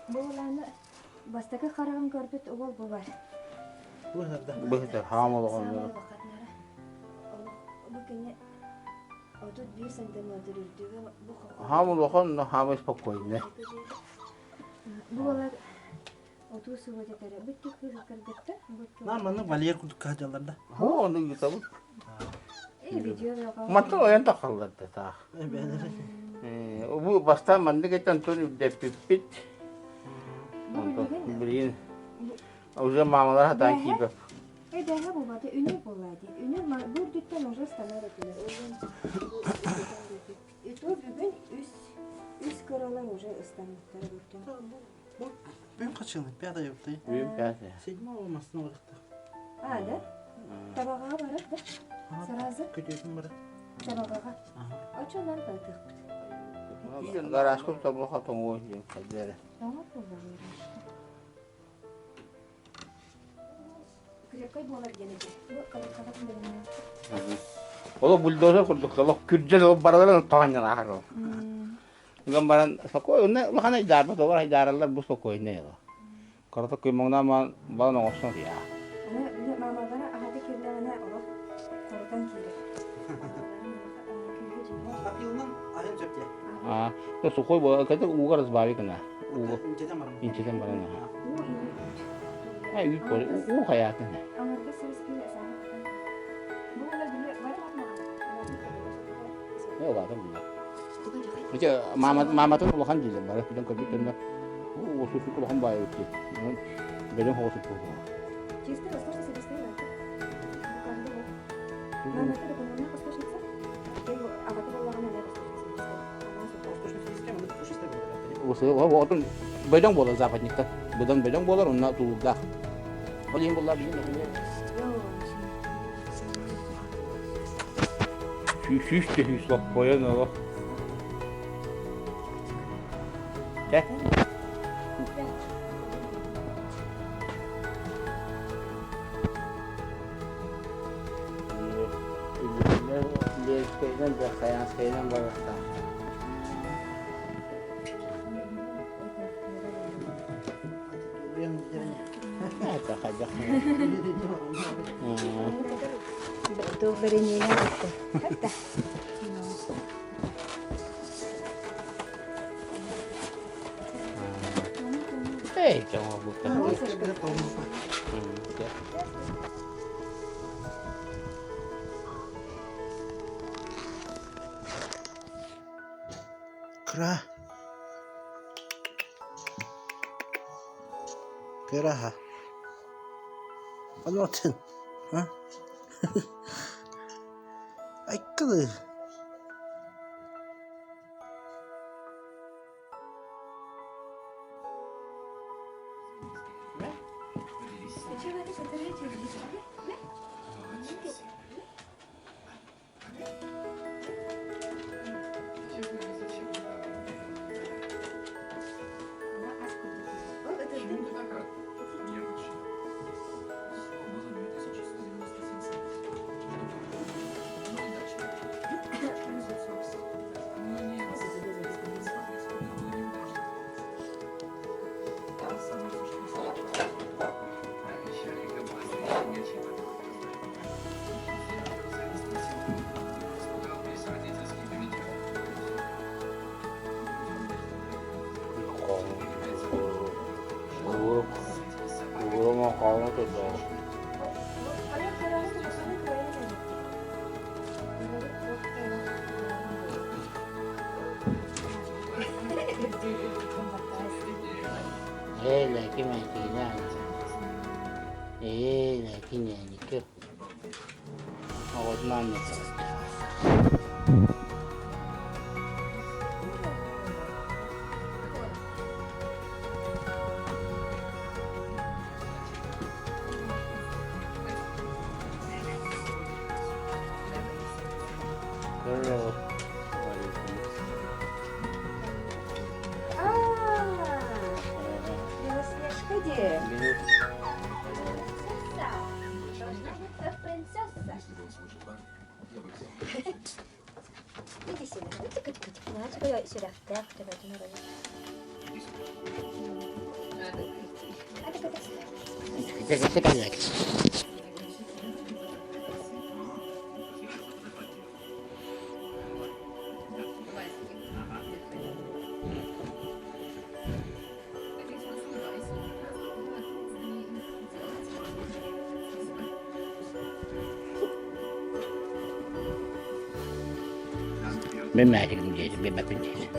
Buğulanı bastaki karağın gördük oğul bu var. Bıhtır, hamıl oğlum. Bugün otuz bir senden öldürüldüğü bu Hamıl oğlum, hamıl spokojne. Buğular 30 sıvıca tere. Bitti kız kırgıttı. Namını valiyer kurduk kacalarda. Ho, onu yutabı. Video yok. Matın oyan takılırdı ta. Bu basta mandi geçen tonu depipit. Birin. Uzun mamalar hata kibap. Daha bu vardı, ünür bu vardı. Ünür bu dütten orası tanır ettiler. O bugün üst karalar hoca İstanbul'da gördüm. Ben kaç yıllık bir aday yoktu. Büyük geldi. Seçme olmasına uğraktı. Hadi. Tabağa varıp da. Sırazı. Kötüydüm bırak. Tabağa. Açılan kaldık. Garaj kurup da bu hatun oynuyor. Kadere. Tamam kullanıyor işte. Krepkay bu olar gelecek. Bu kadın benim. Ola buldozer kurduk. Ola kürcel o baraların tağından ahır o. Gambaran sokoy ne lahana idare to var idareler bu sokoy ne ya. Karata köymongna man bana olsun ya. Ana mama bana ahadi kirlemene ola. Korkan kiri. Apyılından ayın çöpçe. Ah, to sokoy bo kata ugar babi kana. İnceden var mı? İnceden barana. Ay üy ko u hayatın. Ama bir sürü spil esen. Bu ola bile var mı? Ne ola da bu. Chứ mama tôi lo khăn gì mà nó đang cần biết tin đó. Ô số số lo khăn bài chứ. Về đến hồ số số. Чисто роскошно себе стоит. Мама, ты такой, она роскошница? А вот это была она роскошница. Ô số ô tôi về trong bộ là западник ta. Budan về trong bộ là nó tụ ra. Có gì bộ là gì nữa. Şişte hüsap koyan o. Gel. Kayaknya kayaknya bagus tak. Tak kajak. Itu berinya itu. Kata. Jangan bukan. Kera. Kera ha. Anlatın. Ha? Ay kılı. Guru mau kamu tuh dong. Lagi makinan. Lagi nyanyi ke. Awak nanya. Terus. Где? Иди сюда. Иди сюда. Сюда. Так, давай, Cek. Memati kemudian, bebas kemudian.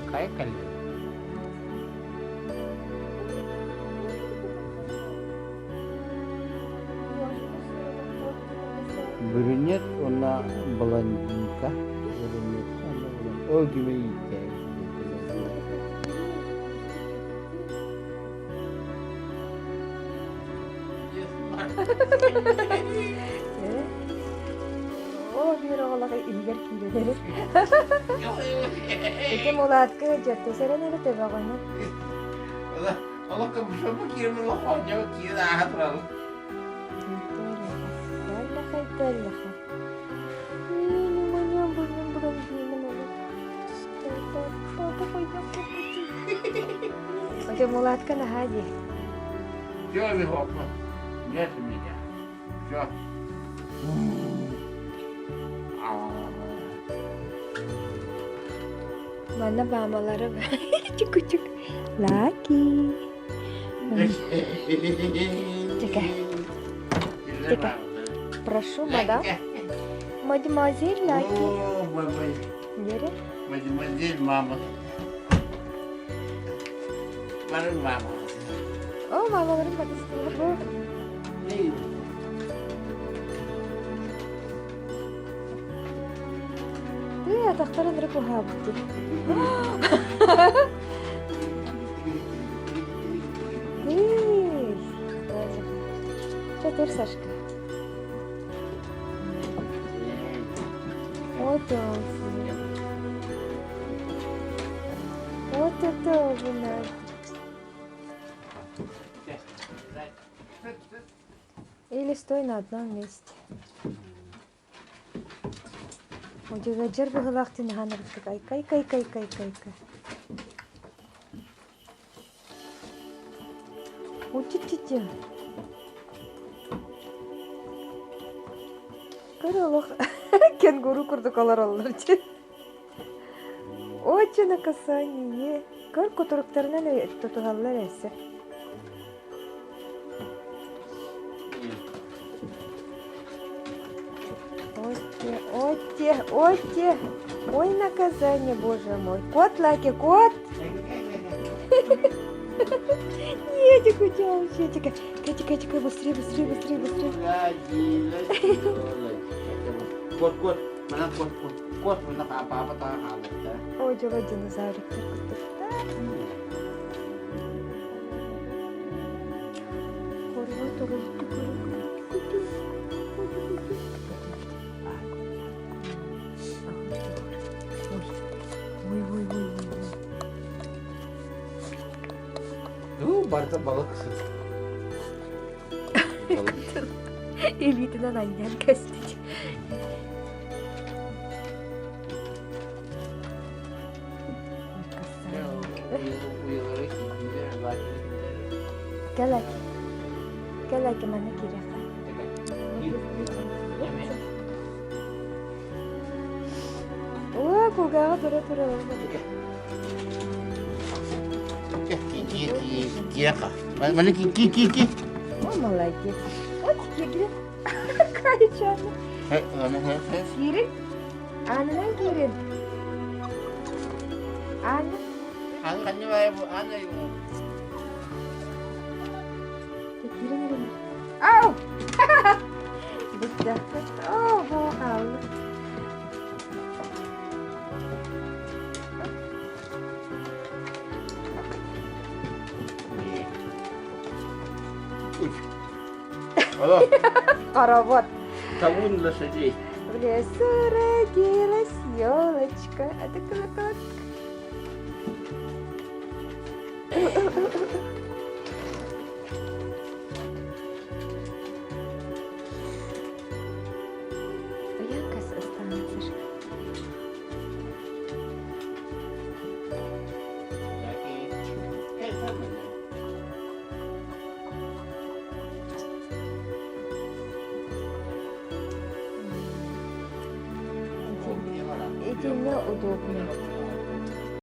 Kayak kan. Брюнет, она блондинка. Брюнет, она блондинка. О, говорите. О, bir oğlak ilger kileri. Eke mulat kıcırtı serenleri de bağını. Allah kamu mu kirim Allah hanya kira hatral. Terlaha. Ini menyambut bulan ini mau. Eke mulat kan haji. Şöyle bir hopla. Net mi ya? Şu. Mana bağmaları var. Küçük küçük. Laki. Чекай. Прошу, мадам. Мадемуазель Лаки. Вере? Мадемуазель мама. Барın mama. О, мамаларым батыстылар бұл. атақтарын рыку хабыты. Чатыр Сашка. Вот он. Вот это вина. Или стой на одном месте. У тебя джербы галахты на ханах кай. Учи. Каралах. Кенгуру курдукалар алар. Очень наказание. Кар которыктарынан тутугаллар эсе. Отте. Ой, наказание, боже мой. Кот, Лаки, кот. Нет, кутя, Катя, быстрее. Кот, mana apa-apa tak kalah. Ой, джова динозаврик. Barda balık. Elitinden aynen kestik. Galak mana kira. Wah, kok gak tura. Kira kah? Mana ki? Oh, malaki. Ot kira. Kayacağım. Hey. Kirin? Anından kirin. Аня? Ang kanya ba ano yung... Girin. Ау! Бедняга. О, бокал. Uy! Ano? Хоровод. Sabon na siya di. В лесу родилась елочка. А ты колокольчик. Якось останеться ж. Идти неудобно.